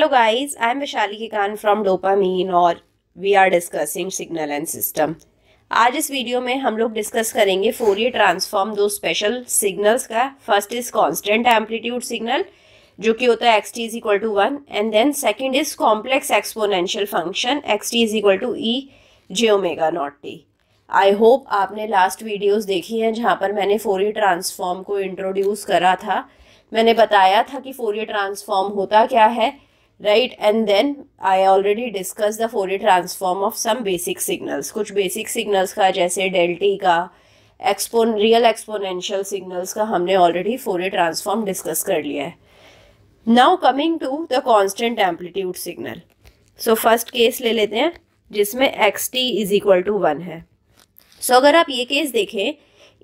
Hello guys, I am Vishali Kikan from Dopamine और we are discussing signal and system। आज इस video में हम लोग डिस्कस करेंगे फोरियर ट्रांसफॉर्म दो स्पेशल सिग्नल्स का। First is constant amplitude signal जो कि होता है x t is equal to 1 and then second is complex exponential function x t is equal to e j omega not t. I hope आपने last videos देखी हैं जहाँ पर मैंने फोरियर ट्रांसफॉर्म को इंट्रोड्यूस करा था। मैंने बताया था कि फोरियर ट्रांसफॉर्म होता क्या है, right, and then I already discuss the Fourier transform of some basic signals. कुछ बेसिक सिग्नल्स का जैसे डेल्टी का, रियल एक्सपोनेंशियल सिग्नल्स का हमने ऑलरेडी फोरियर ट्रांसफॉर्म डिस्कस कर लिया है। Now coming to the constant amplitude signal. So first case ले लेते हैं जिसमें x t is equal to 1 है। सो अगर आप ये केस देखें,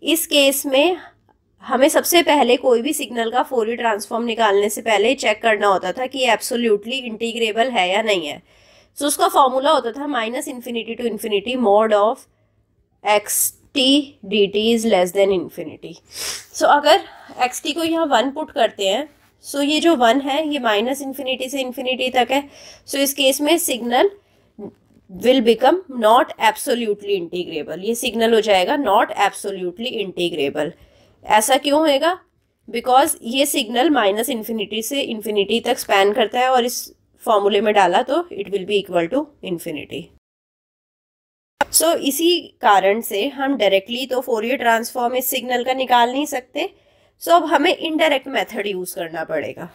इस केस में हमें सबसे पहले कोई भी सिग्नल का फोरियर ट्रांसफॉर्म निकालने से पहले चेक करना होता था कि एब्सोल्युटली इंटीग्रेबल है या नहीं है। सो उसका फॉर्मूला होता था minus infinity to infinity mod of x t d t is less than infinity. So अगर एक्स टी को यहाँ 1 पुट करते हैं, सो ये जो 1 है ये माइनस इन्फिनिटी से इन्फिनिटी तक है। सो इस केस में signal will become not absolutely integrable. ये सिग्नल हो जाएगा नॉट एब्सोल्युटली इंटीग्रेबल। ऐसा क्यों होएगा? बिकॉज ये सिग्नल माइनस इन्फिनिटी से इन्फिनिटी तक स्पैन करता है और इस फॉर्मूले में डाला तो it will be equal to infinity. So इसी कारण से हम डायरेक्टली तो फोरियर ट्रांसफॉर्म इस सिग्नल का निकाल नहीं सकते। सो अब हमें इनडायरेक्ट मेथड यूज करना पड़ेगा।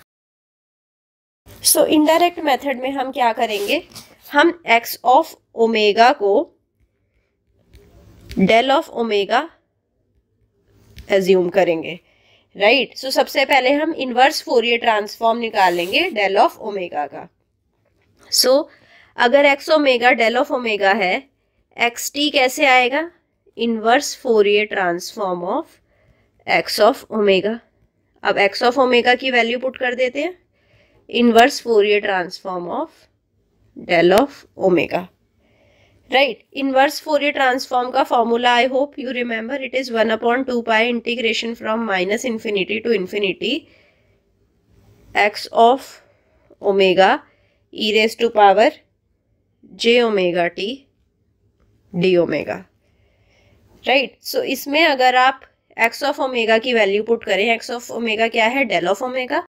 सो इनडायरेक्ट मेथड में हम क्या करेंगे, हम एक्स ऑफ ओमेगा को डेल ऑफ ओमेगा एज्यूम करेंगे, राइट। सो सबसे पहले हम इनवर्स फोरियर ट्रांसफॉर्म निकालेंगे डेल ऑफ ओमेगा का। सो अगर x omega del of omega है, एक्स टी कैसे आएगा? Inverse Fourier transform of x of omega. अब एक्स ऑफ ओमेगा की वैल्यू पुट कर देते हैं, inverse Fourier transform of del of omega, right. Inverse Fourier transform का formula I hope you remember, it is 1/2 pi integration from minus infinity to infinity x of omega e raise to power j omega t d omega, right. So इसमें अगर आप x of omega की value put करें, x of omega क्या है? Del of omega.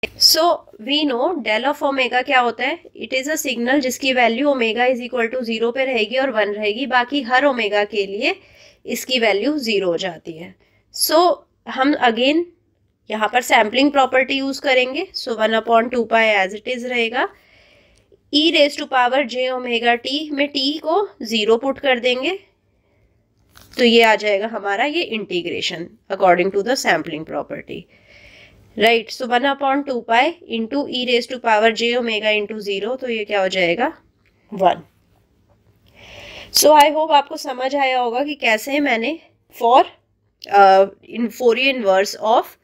So we know del of omega क्या होता है? इट इज अ सिग्नल जिसकी value omega is equal to 0 पे रहेगी और 1 रहेगी, बाकी हर ओमेगा के लिए इसकी वैल्यू 0 हो जाती है। सो हम अगेन यहाँ पर सैम्पलिंग प्रॉपर्टी यूज करेंगे। So 1/2 pi as it is रहेगा। E raise to power j omega t में टी को 0 पुट कर देंगे तो ये आ जाएगा हमारा ये integration according to the sampling property, right. So 1/2 pi into e raise to power j omega into 0, तो ये क्या हो जाएगा? 1। सो आई होप आपको समझ आया होगा कि कैसे मैंने for Fourier inverse of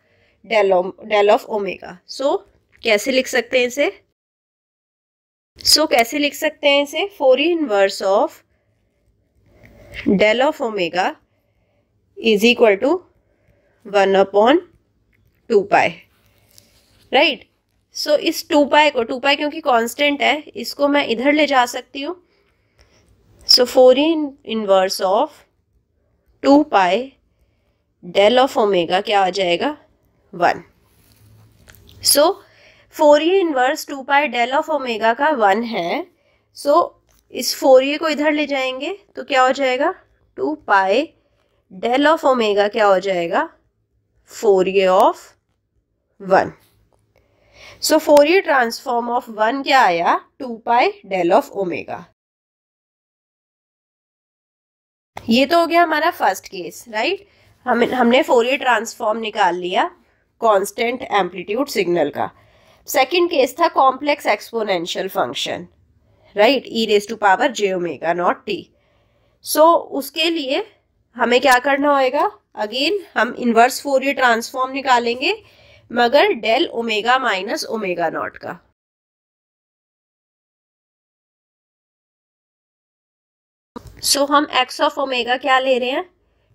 del of omega. So कैसे लिख सकते हैं इसे? कैसे लिख सकते हैं इसे? Fourier inverse of del of omega is equal to 1/2 pi, right. So इस 2 पाई को, 2 पाई क्योंकि कांस्टेंट है, इसको मैं इधर ले जा सकती हूँ। So Fourier inverse of 2 pi del of omega क्या आ जाएगा? 1। So Fourier inverse 2 pi del of omega का 1 है। सो इस फोरियर को इधर ले जाएंगे तो क्या हो जाएगा? 2 पाई डेल ऑफ ओमेगा क्या हो जाएगा? Fourier of 1। So Fourier transform of 1 क्या आया? 2 पाई डेल ऑफ ओमेगा। ये तो हो गया हमारा फर्स्ट केस, राइट। हमने फोरियर ट्रांसफॉर्म निकाल लिया कांस्टेंट एम्पलीट्यूड सिग्नल का। सेकंड केस था complex exponential function, right, e raise to power j omega not t. So उसके लिए हमें क्या करना होएगा? अगेन हम इनवर्स फोरियर ट्रांसफॉर्म निकालेंगे मगर del omega minus omega not का। सो हम एक्स ऑफ ओमेगा क्या ले रहे हैं?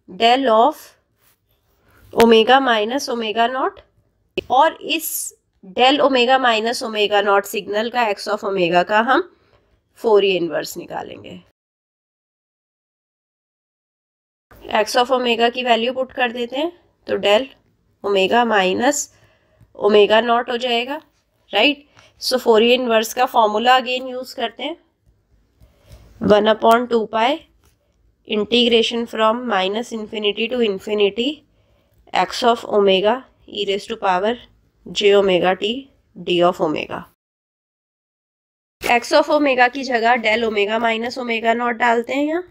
Del of omega minus omega naught, और इस del omega minus omega naught signal का एक्स ऑफ ओमेगा का हम फोरियर इनवर्स निकालेंगे। एक्स ऑफ ओमेगा की वैल्यू पुट कर देते हैं, तो del omega minus omega naught हो जाएगा, राइट। सो फोरियर इनवर्स का फॉर्मूला अगेन यूज करते हैं, 1/2 integration from minus infinity to infinity x of omega e raise to power j omega t d of omega. X of omega की जगह del omega minus omega naught डालते हैं यहाँ।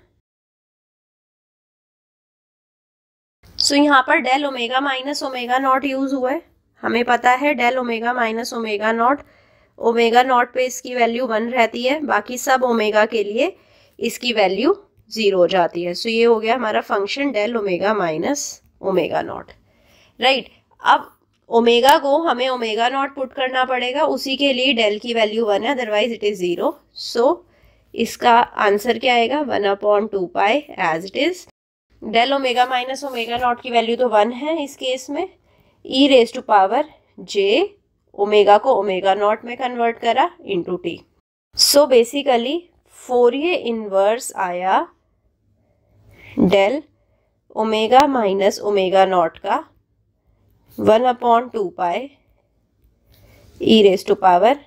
So यहाँ पर del omega minus omega naught use हुआ है। हमें पता है del omega minus omega naught पे इसकी वैल्यू 1 रहती है, बाकी सब ओमेगा के लिए इसकी वैल्यू 0 हो जाती है। सो ये हो गया हमारा function del omega minus omega naught, right. अब ओमेगा को हमें ओमेगा नॉट पुट करना पड़ेगा, उसी के लिए डेल की वैल्यू 1 है, अदरवाइज इट इज 0। सो इसका आंसर क्या आएगा, 1/2 as it is. Del omega minus omega not की वैल्यू तो 1 है इस केस में, e raise to power j omega को ओमेगा नॉट में कन्वर्ट करा into t. So basically Fourier inverse आया del omega minus omega not का 1/2 e raise to power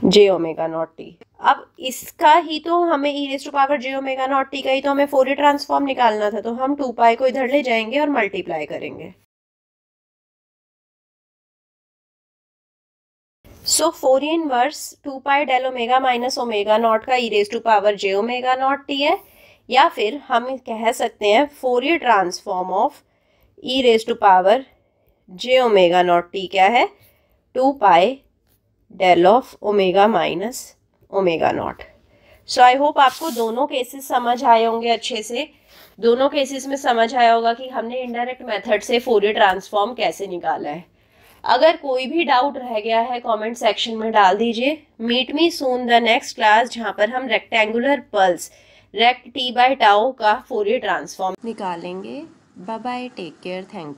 j omega not t. अब इसका ही तो हमें e raise to power j omega not t का ही तो हमें फोरियर ट्रांसफॉर्म निकालना था, तो हम 2 को इधर ले जाएंगे और मल्टीप्लाई करेंगे। So Fourier inverse 2 del omega minus omega not का e raise to power j omega not t है, या फिर हम कह सकते हैं Fourier transform of e raise to power j omega not t क्या है, 2 del of omega minus omega not. So I hope आपको दोनों केसेस समझ आए होंगे अच्छे से। दोनों केसेस में समझ आया होगा कि हमने इनडायरेक्ट मेथड से फोरियर ट्रांसफॉर्म कैसे निकाला है। अगर कोई भी डाउट रह गया है कमेंट सेक्शन में डाल दीजिए। Meet me soon the next class, जहां पर हम रेक्टेंगुलर पल्स रेक्ट t/τ का फोरियर ट्रांसफॉर्म निकालेंगे। Bye bye, take care, thank you.